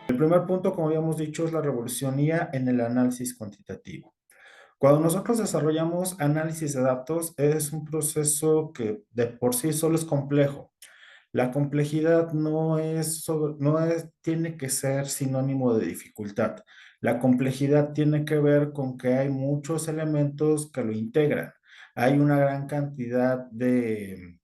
El primer punto, como habíamos dicho, es la revolución IA en el análisis cuantitativo. Cuando nosotros desarrollamos análisis de datos, es un proceso que de por sí solo es complejo. La complejidad tiene que ser sinónimo de dificultad. La complejidad tiene que ver con que hay muchos elementos que lo integran. Hay una gran cantidad de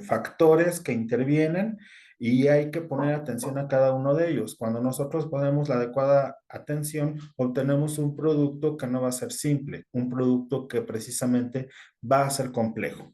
factores que intervienen y hay que poner atención a cada uno de ellos. Cuando nosotros ponemos la adecuada atención, obtenemos un producto que no va a ser simple, un producto que precisamente va a ser complejo.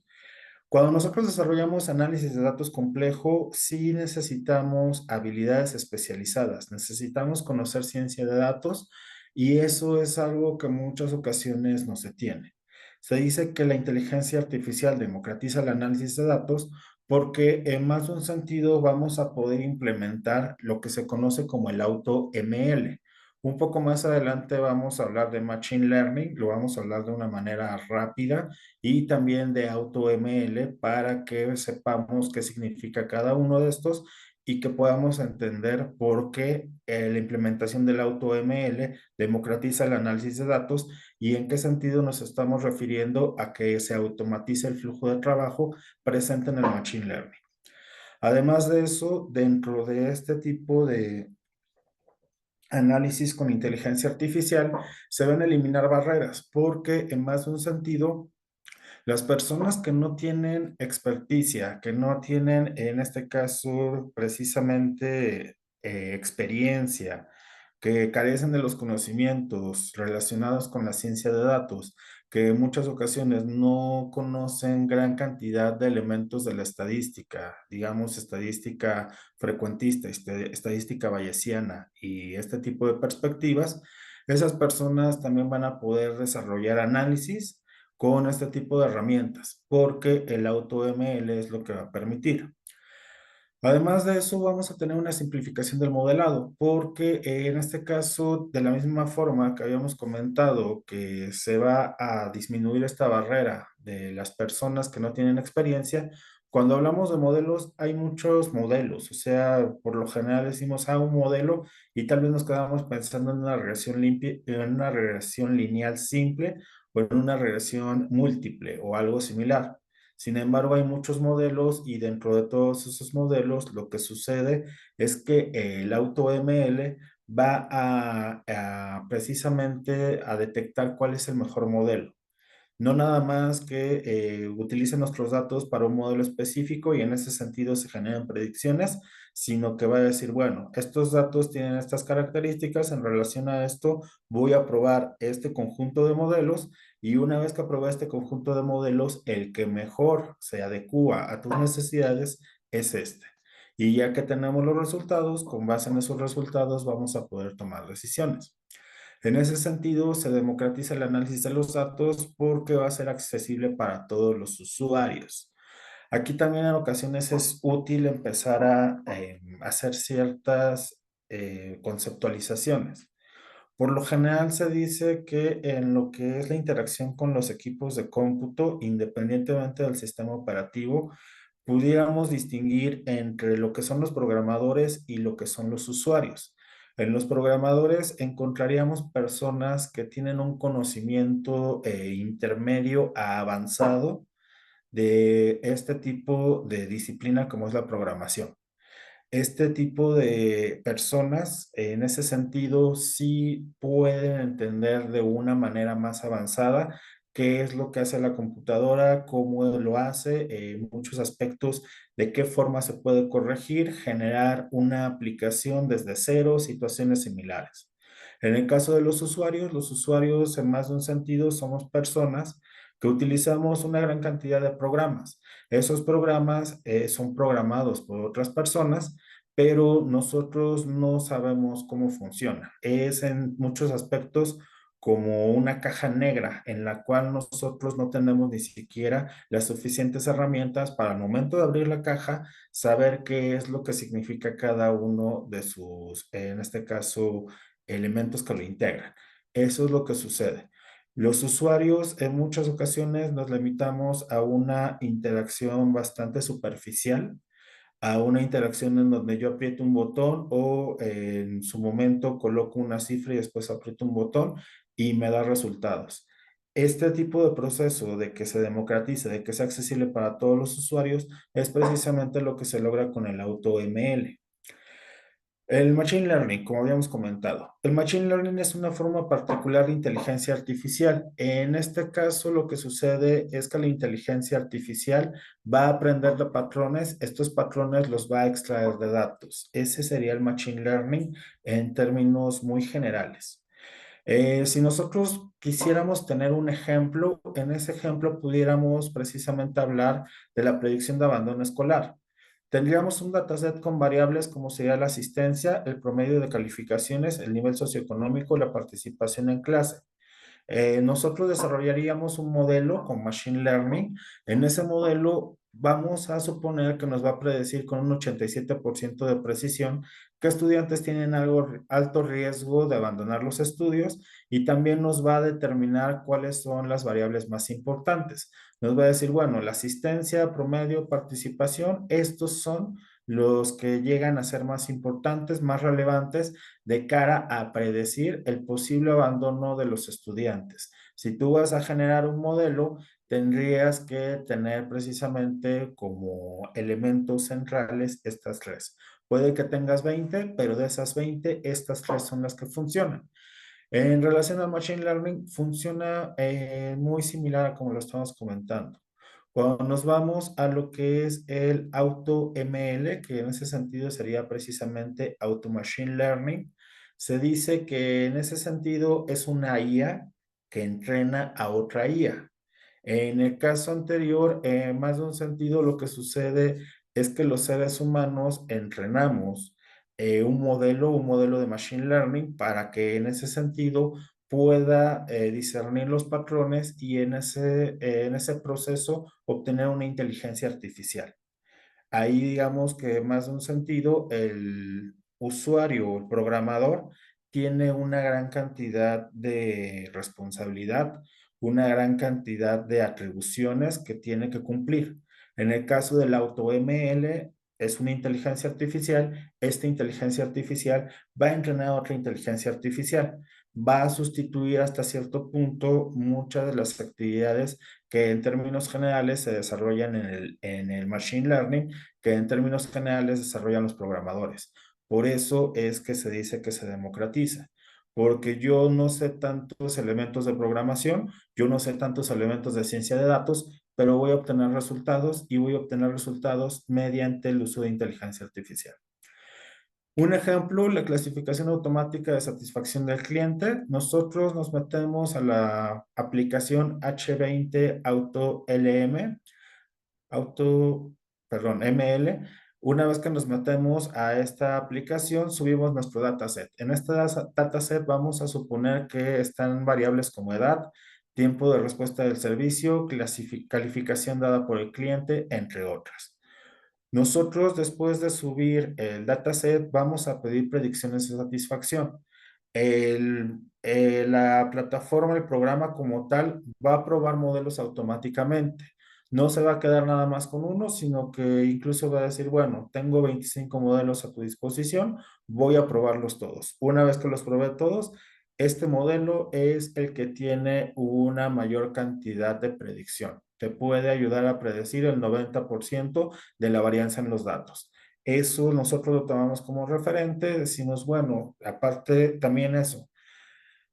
Cuando nosotros desarrollamos análisis de datos complejo, sí necesitamos habilidades especializadas, necesitamos conocer ciencia de datos y eso es algo que en muchas ocasiones no se tiene. Se dice que la inteligencia artificial democratiza el análisis de datos porque en más de un sentido vamos a poder implementar lo que se conoce como el auto ML. Un poco más adelante vamos a hablar de Machine Learning, lo vamos a hablar de una manera rápida y también de AutoML para que sepamos qué significa cada uno de estos y que podamos entender por qué la implementación del AutoML democratiza el análisis de datos y en qué sentido nos estamos refiriendo a que se automatice el flujo de trabajo presente en el Machine Learning. Además de eso, dentro de este tipo de análisis con inteligencia artificial, se van a eliminar barreras porque en más de un sentido las personas que no tienen experticia, que no tienen, en este caso, precisamente experiencia, que carecen de los conocimientos relacionados con la ciencia de datos, que en muchas ocasiones no conocen gran cantidad de elementos de la estadística, digamos estadística frecuentista, estadística bayesiana y este tipo de perspectivas, esas personas también van a poder desarrollar análisis con este tipo de herramientas, porque el AutoML es lo que va a permitir. Además de eso, vamos a tener una simplificación del modelado, porque en este caso, de la misma forma que habíamos comentado que se va a disminuir esta barrera de las personas que no tienen experiencia, cuando hablamos de modelos, hay muchos modelos, o sea, por lo general decimos, un modelo y tal vez nos quedamos pensando en una regresión limpia, en una regresión lineal simple o en una regresión múltiple o algo similar. Sin embargo, hay muchos modelos y dentro de todos esos modelos lo que sucede es que el AutoML va a precisamente a detectar cuál es el mejor modelo. No nada más que utilice nuestros datos para un modelo específico y en ese sentido se generan predicciones, sino que va a decir, bueno, estos datos tienen estas características, en relación a esto voy a probar este conjunto de modelos y una vez que apruebe este conjunto de modelos, el que mejor se adecua a tus necesidades es este. Y ya que tenemos los resultados, con base en esos resultados vamos a poder tomar decisiones. En ese sentido, se democratiza el análisis de los datos porque va a ser accesible para todos los usuarios. Aquí también en ocasiones es útil empezar a hacer ciertas conceptualizaciones. Por lo general se dice que en lo que es la interacción con los equipos de cómputo, independientemente del sistema operativo, pudiéramos distinguir entre lo que son los programadores y lo que son los usuarios. En los programadores encontraríamos personas que tienen un conocimiento intermedio a avanzado de este tipo de disciplina como es la programación. Este tipo de personas, en ese sentido, sí pueden entender de una manera más avanzada qué es lo que hace la computadora, cómo lo hace, en muchos aspectos, de qué forma se puede corregir, generar una aplicación desde cero, situaciones similares. En el caso de los usuarios en más de un sentido somos personas que utilizamos una gran cantidad de programas. Esos programas son programados por otras personas, pero nosotros no sabemos cómo funciona. Es en muchos aspectos como una caja negra en la cual nosotros no tenemos ni siquiera las suficientes herramientas para al momento de abrir la caja saber qué es lo que significa cada uno de sus, en este caso, elementos que lo integran. Eso es lo que sucede. Los usuarios en muchas ocasiones nos limitamos a una interacción bastante superficial, a una interacción en donde yo aprieto un botón o en su momento coloco una cifra y después aprieto un botón y me da resultados. Este tipo de proceso de que se democratice, de que sea accesible para todos los usuarios, es precisamente lo que se logra con el AutoML. El Machine Learning, como habíamos comentado. El Machine Learning es una forma particular de inteligencia artificial. En este caso, lo que sucede es que la inteligencia artificial va a aprender de patrones. Estos patrones los va a extraer de datos. Ese sería el Machine Learning en términos muy generales. Si nosotros quisiéramos tener un ejemplo, en ese ejemplo pudiéramos precisamente hablar de la predicción de abandono escolar. Tendríamos un dataset con variables como sería la asistencia, el promedio de calificaciones, el nivel socioeconómico, la participación en clase. Nosotros desarrollaríamos un modelo con Machine Learning. En ese modelo vamos a suponer que nos va a predecir con un 87% de precisión que estudiantes tienen alto riesgo de abandonar los estudios y también nos va a determinar cuáles son las variables más importantes. Nos va a decir, bueno, la asistencia, promedio, participación, estos son los que llegan a ser más importantes, más relevantes de cara a predecir el posible abandono de los estudiantes. Si tú vas a generar un modelo, tendrías que tener precisamente como elementos centrales estas tres. Puede que tengas 20, pero de esas 20, estas tres son las que funcionan. En relación al Machine Learning, funciona muy similar a como lo estamos comentando. Cuando nos vamos a lo que es el AutoML, que en ese sentido sería precisamente Auto Machine Learning, se dice que en ese sentido es una IA que entrena a otra IA. En el caso anterior, más de un sentido, lo que sucede es que los seres humanos entrenamos un modelo de Machine Learning para que en ese sentido pueda discernir los patrones y en ese proceso obtener una inteligencia artificial. Ahí digamos que más de un sentido, el usuario o el programador tiene una gran cantidad de responsabilidad, una gran cantidad de atribuciones que tiene que cumplir. En el caso del AutoML, es una inteligencia artificial. Esta inteligencia artificial va a entrenar a otra inteligencia artificial. Va a sustituir hasta cierto punto muchas de las actividades que en términos generales se desarrollan en el Machine Learning, que en términos generales desarrollan los programadores. Por eso es que se dice que se democratiza, porque yo no sé tantos elementos de programación, yo no sé tantos elementos de ciencia de datos, pero voy a obtener resultados y voy a obtener resultados mediante el uso de inteligencia artificial. Un ejemplo, la clasificación automática de satisfacción del cliente. Nosotros nos metemos a la aplicación H20 Auto LM auto, perdón, ML. Una vez que nos metemos a esta aplicación, subimos nuestro dataset. En este dataset vamos a suponer que están variables como edad, tiempo de respuesta del servicio, calificación dada por el cliente, entre otras. Nosotros, después de subir el dataset, vamos a pedir predicciones de satisfacción. La plataforma, el programa como tal, va a probar modelos automáticamente. No se va a quedar nada más con uno, sino que incluso va a decir, bueno, tengo 25 modelos a tu disposición, voy a probarlos todos. Una vez que los probé todos, este modelo es el que tiene una mayor cantidad de predicción. Te puede ayudar a predecir el 90% de la varianza en los datos. Eso nosotros lo tomamos como referente, decimos, bueno, aparte también eso.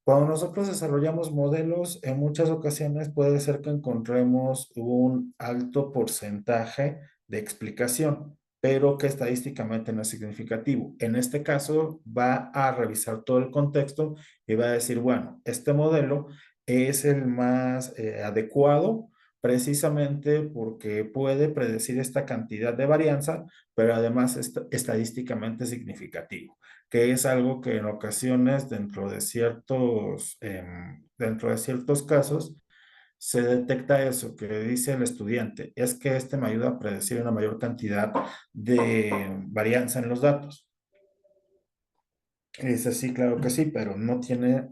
Cuando nosotros desarrollamos modelos, en muchas ocasiones puede ser que encontremos un alto porcentaje de explicación, pero que estadísticamente no es significativo. En este caso, va a revisar todo el contexto y va a decir, bueno, este modelo es el más adecuado precisamente porque puede predecir esta cantidad de varianza, pero además es estadísticamente significativo, que es algo que en ocasiones dentro de ciertos casos se detecta eso que dice el estudiante, es que este me ayuda a predecir una mayor cantidad de varianza en los datos. Es así, claro que sí, pero no tiene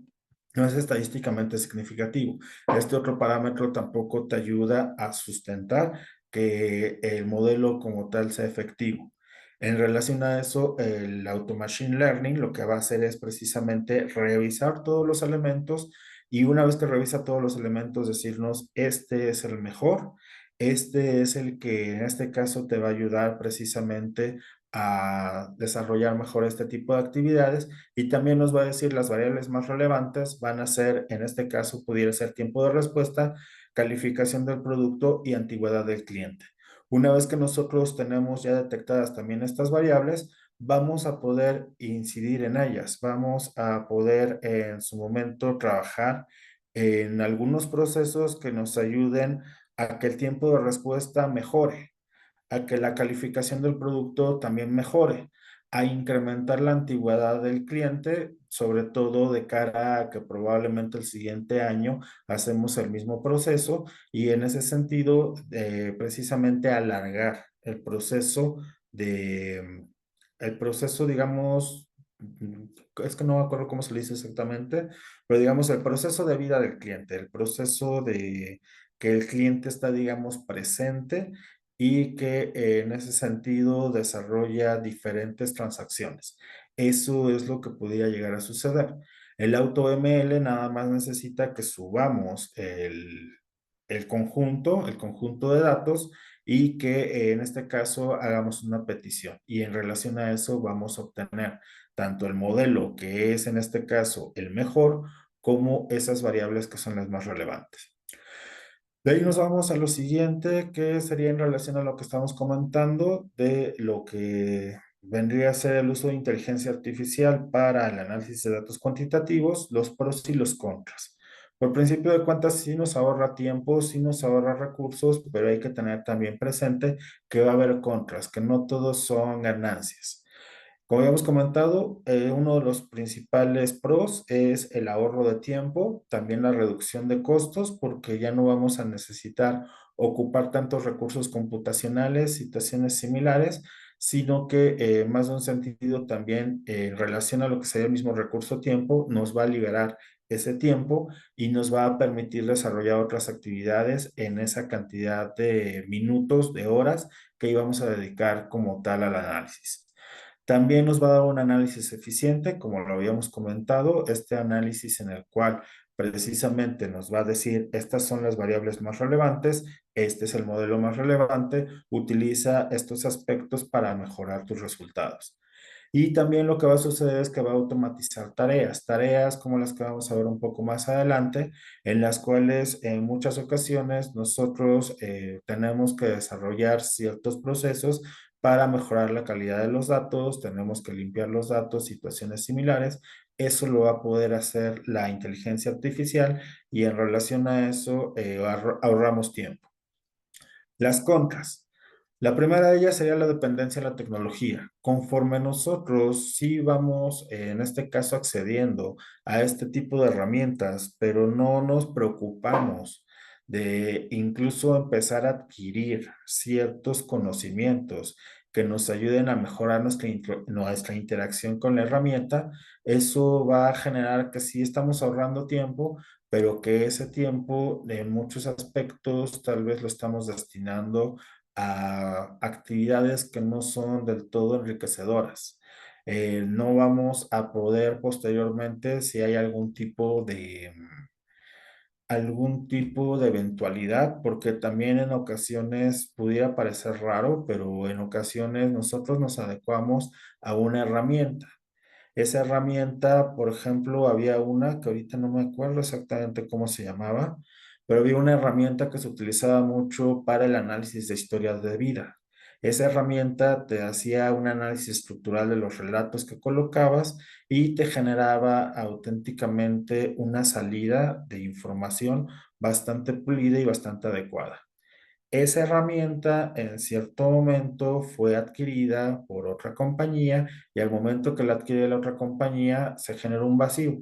no es estadísticamente significativo. Este otro parámetro tampoco te ayuda a sustentar que el modelo como tal sea efectivo. En relación a eso, el Auto Machine Learning lo que va a hacer es precisamente revisar todos los elementos y una vez que revisa todos los elementos, decirnos, este es el mejor, este es el que en este caso te va a ayudar precisamente a desarrollar mejor este tipo de actividades y también nos va a decir las variables más relevantes van a ser, en este caso, pudiera ser tiempo de respuesta, calificación del producto y antigüedad del cliente. Una vez que nosotros tenemos ya detectadas también estas variables, vamos a poder incidir en ellas, vamos a poder en su momento trabajar en algunos procesos que nos ayuden a que el tiempo de respuesta mejore, a que la calificación del producto también mejore, a incrementar la antigüedad del cliente, sobre todo de cara a que probablemente el siguiente año hacemos el mismo proceso y en ese sentido, precisamente alargar el proceso, digamos, es que no me acuerdo cómo se le dice exactamente, pero digamos el proceso de vida del cliente, el proceso de que el cliente está, digamos, presente y que en ese sentido desarrolla diferentes transacciones. Eso es lo que podría llegar a suceder. El AutoML nada más necesita que subamos el conjunto de datos y que en este caso hagamos una petición. Y en relación a eso vamos a obtener tanto el modelo que es en este caso el mejor como esas variables que son las más relevantes. De ahí nos vamos a lo siguiente, que sería en relación a lo que estamos comentando de lo que vendría a ser el uso de inteligencia artificial para el análisis de datos cuantitativos, los pros y los contras. Por principio de cuentas, sí nos ahorra tiempo, sí nos ahorra recursos, pero hay que tener también presente que va a haber contras, que no todos son ganancias. Como habíamos comentado, uno de los principales pros es el ahorro de tiempo, también la reducción de costos, porque ya no vamos a necesitar ocupar tantos recursos computacionales, situaciones similares, sino que más de un sentido también en relación a lo que sería el mismo recurso tiempo, nos va a liberar ese tiempo y nos va a permitir desarrollar otras actividades en esa cantidad de minutos, de horas que íbamos a dedicar como tal al análisis. También nos va a dar un análisis eficiente, como lo habíamos comentado, este análisis en el cual precisamente nos va a decir, estas son las variables más relevantes, este es el modelo más relevante, utiliza estos aspectos para mejorar tus resultados. Y también lo que va a suceder es que va a automatizar tareas como las que vamos a ver un poco más adelante, en las cuales en muchas ocasiones nosotros tenemos que desarrollar ciertos procesos para mejorar la calidad de los datos, tenemos que limpiar los datos, situaciones similares. Eso lo va a poder hacer la inteligencia artificial y en relación a eso ahorramos tiempo. Las contras. La primera de ellas sería la dependencia de la tecnología. Conforme nosotros sí vamos, en este caso, accediendo a este tipo de herramientas, pero no nos preocupamos de incluso empezar a adquirir ciertos conocimientos que nos ayuden a mejorar nuestra interacción con la herramienta, eso va a generar que sí estamos ahorrando tiempo, pero que ese tiempo en muchos aspectos tal vez lo estamos destinando a actividades que no son del todo enriquecedoras. No vamos a poder posteriormente, si hay algún tipo de eventualidad, porque también en ocasiones pudiera parecer raro, pero en ocasiones nosotros nos adecuamos a una herramienta. Esa herramienta, por ejemplo, había una que ahorita no me acuerdo exactamente cómo se llamaba, pero había una herramienta que se utilizaba mucho para el análisis de historias de vida. Esa herramienta te hacía un análisis estructural de los relatos que colocabas y te generaba auténticamente una salida de información bastante pulida y bastante adecuada. Esa herramienta en cierto momento fue adquirida por otra compañía y al momento que la adquiere la otra compañía se generó un vacío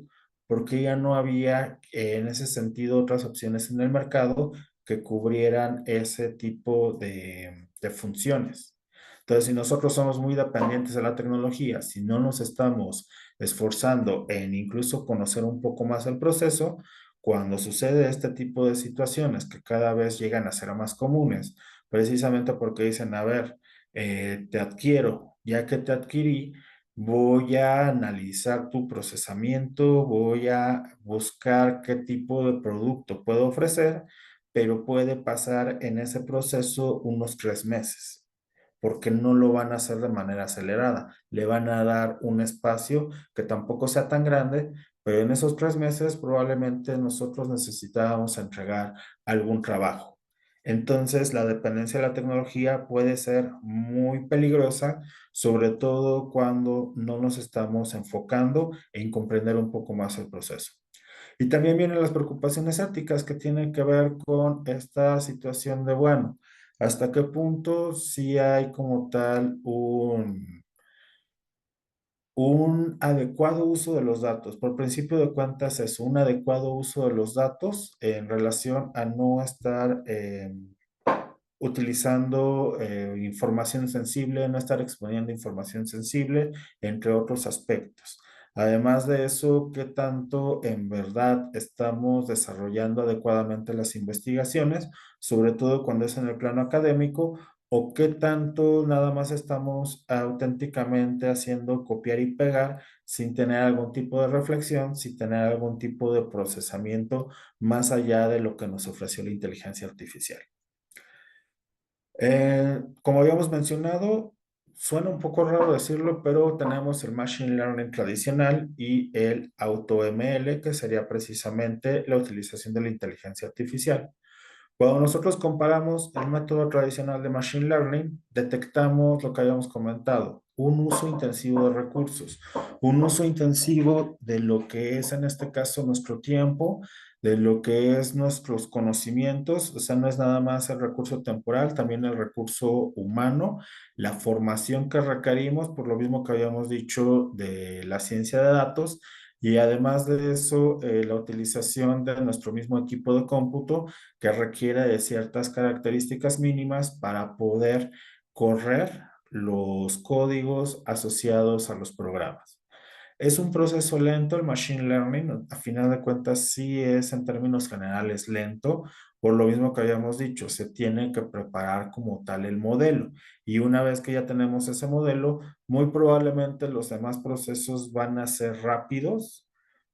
porque ya no había en ese sentido otras opciones en el mercado que cubrieran ese tipo de funciones. Entonces, si nosotros somos muy dependientes de la tecnología, si no nos estamos esforzando en incluso conocer un poco más el proceso, cuando sucede este tipo de situaciones que cada vez llegan a ser más comunes, precisamente porque dicen, a ver, te adquiero, ya que te adquirí, voy a analizar tu procesamiento, voy a buscar qué tipo de producto puedo ofrecer, pero puede pasar en ese proceso unos 3 meses, porque no lo van a hacer de manera acelerada. Le van a dar un espacio que tampoco sea tan grande, pero en esos 3 meses probablemente nosotros necesitábamos entregar algún trabajo. Entonces, la dependencia de la tecnología puede ser muy peligrosa, sobre todo cuando no nos estamos enfocando en comprender un poco más el proceso. Y también vienen las preocupaciones éticas que tienen que ver con esta situación de, bueno, hasta qué punto sí hay como tal un adecuado uso de los datos. Por principio de cuentas es un adecuado uso de los datos en relación a no estar utilizando información sensible, no estar exponiendo información sensible, entre otros aspectos. Además de eso, ¿qué tanto en verdad estamos desarrollando adecuadamente las investigaciones, sobre todo cuando es en el plano académico, o qué tanto nada más estamos auténticamente haciendo copiar y pegar sin tener algún tipo de reflexión, sin tener algún tipo de procesamiento más allá de lo que nos ofreció la inteligencia artificial? Como habíamos mencionado, suena un poco raro decirlo, pero tenemos el Machine Learning tradicional y el AutoML, que sería precisamente la utilización de la inteligencia artificial. Cuando nosotros comparamos el método tradicional de Machine Learning, detectamos lo que habíamos comentado, un uso intensivo de recursos, un uso intensivo de lo que es en este caso nuestro tiempo, de lo que es nuestros conocimientos, o sea, no es nada más el recurso temporal, también el recurso humano, la formación que requerimos, por lo mismo que habíamos dicho de la ciencia de datos, y además de eso, la utilización de nuestro mismo equipo de cómputo que requiere de ciertas características mínimas para poder correr los códigos asociados a los programas. Es un proceso lento, el machine learning, a final de cuentas sí es en términos generales lento, por lo mismo que habíamos dicho, se tiene que preparar como tal el modelo y una vez que ya tenemos ese modelo, muy probablemente los demás procesos van a ser rápidos,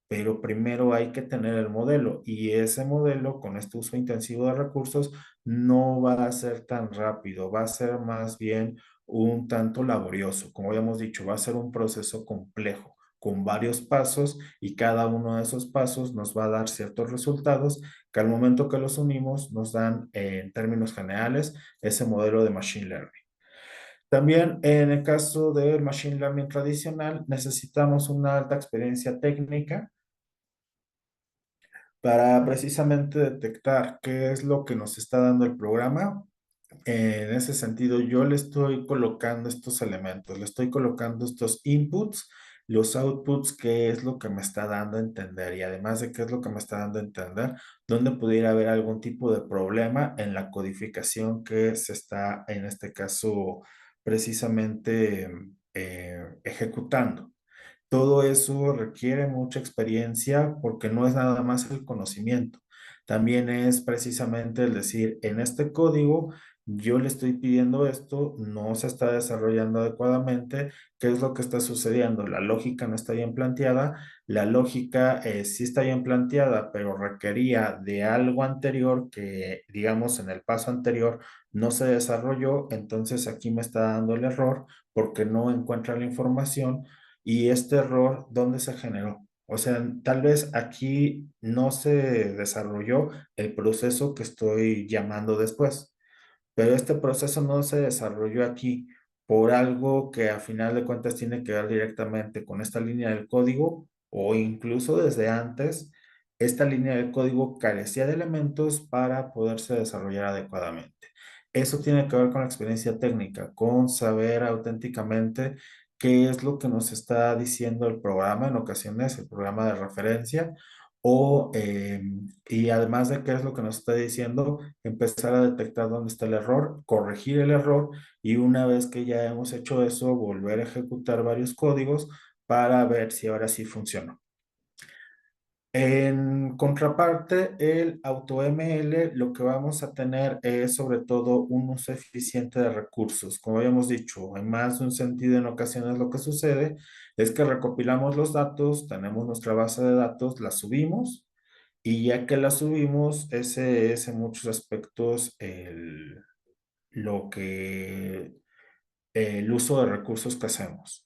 pero primero hay que tener el modelo y ese modelo con este uso intensivo de recursos no va a ser tan rápido, va a ser más bien un tanto laborioso. Como habíamos dicho, va a ser un proceso complejo con varios pasos y cada uno de esos pasos nos va a dar ciertos resultados que al momento que los unimos nos dan en términos generales ese modelo de machine learning. También en el caso del machine learning tradicional necesitamos una alta experiencia técnica para precisamente detectar qué es lo que nos está dando el programa. En ese sentido, yo le estoy colocando estos elementos, le estoy colocando estos inputs, los outputs, qué es lo que me está dando a entender y además de qué es lo que me está dando a entender, dónde pudiera haber algún tipo de problema en la codificación que se está, en este caso, precisamente ejecutando. Todo eso requiere mucha experiencia porque no es nada más el conocimiento, también es precisamente el decir, en este código yo le estoy pidiendo esto, no se está desarrollando adecuadamente, ¿qué es lo que está sucediendo? La lógica no está bien planteada, la lógica sí está bien planteada, pero requería de algo anterior que, digamos, en el paso anterior no se desarrolló, entonces aquí me está dando el error porque no encuentra la información y este error, ¿dónde se generó? O sea, tal vez aquí no se desarrolló el proceso que estoy llamando después, pero este proceso no se desarrolló aquí por algo que a final de cuentas tiene que ver directamente con esta línea del código o incluso desde antes, esta línea del código carecía de elementos para poderse desarrollar adecuadamente. Eso tiene que ver con la experiencia técnica, con saber auténticamente qué es lo que nos está diciendo el programa en ocasiones, el programa de referencia, y además de qué es lo que nos está diciendo, empezar a detectar dónde está el error, corregir el error y una vez que ya hemos hecho eso, volver a ejecutar varios códigos para ver si ahora sí funciona. En contraparte, el AutoML lo que vamos a tener es sobre todo un uso eficiente de recursos. Como habíamos dicho, en más de un sentido en ocasiones lo que sucede es que recopilamos los datos, tenemos nuestra base de datos, la subimos y ya que la subimos, ese es en muchos aspectos lo que el uso de recursos que hacemos.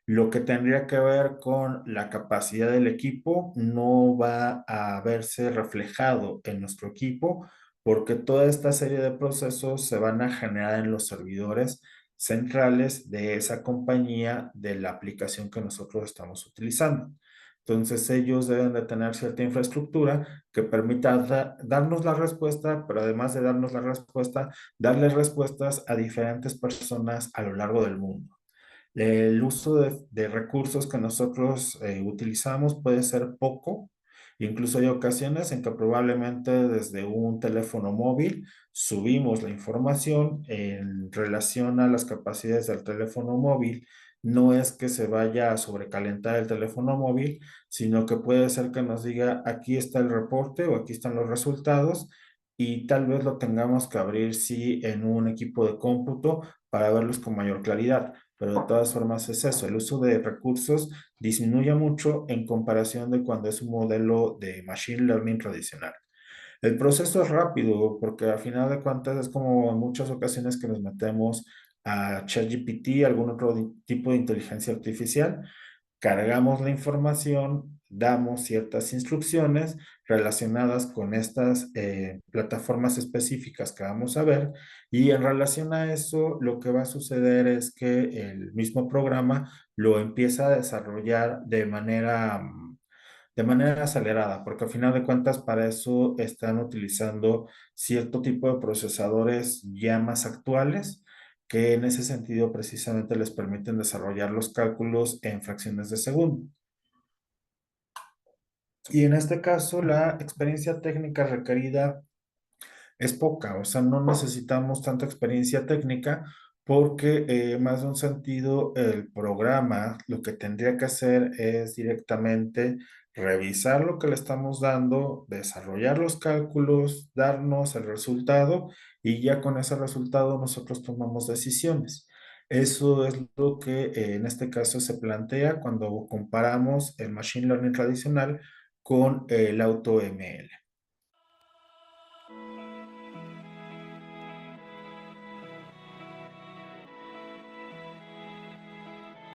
Lo que tendría que ver con la capacidad del equipo no va a verse reflejado en nuestro equipo porque toda esta serie de procesos se van a generar en los servidores centrales de esa compañía de la aplicación que nosotros estamos utilizando. Entonces ellos deben de tener cierta infraestructura que permita darnos la respuesta, pero además de darnos la respuesta, darle respuestas a diferentes personas a lo largo del mundo. El uso de recursos que nosotros utilizamos puede ser poco. Incluso hay ocasiones en que probablemente desde un teléfono móvil subimos la información en relación a las capacidades del teléfono móvil. No es que se vaya a sobrecalentar el teléfono móvil, sino que puede ser que nos diga aquí está el reporte o aquí están los resultados y tal vez lo tengamos que abrir sí en un equipo de cómputo para verlos con mayor claridad, pero de todas formas es eso, el uso de recursos disminuye mucho en comparación de cuando es un modelo de machine learning tradicional. El proceso es rápido porque al final de cuentas es como en muchas ocasiones que nos metemos a ChatGPT, algún otro tipo de inteligencia artificial, cargamos la información, damos ciertas instrucciones relacionadas con estas plataformas específicas que vamos a ver y en relación a eso lo que va a suceder es que el mismo programa lo empieza a desarrollar de manera acelerada, porque al final de cuentas para eso están utilizando cierto tipo de procesadores ya más actuales que en ese sentido precisamente les permiten desarrollar los cálculos en fracciones de segundo. Y en este caso, la experiencia técnica requerida es poca, o sea, no necesitamos tanta experiencia técnica porque más de un sentido el programa lo que tendría que hacer es directamente revisar lo que le estamos dando, desarrollar los cálculos, darnos el resultado y ya con ese resultado nosotros tomamos decisiones. Eso es lo que en este caso se plantea cuando comparamos el Machine Learning tradicional con el AutoML.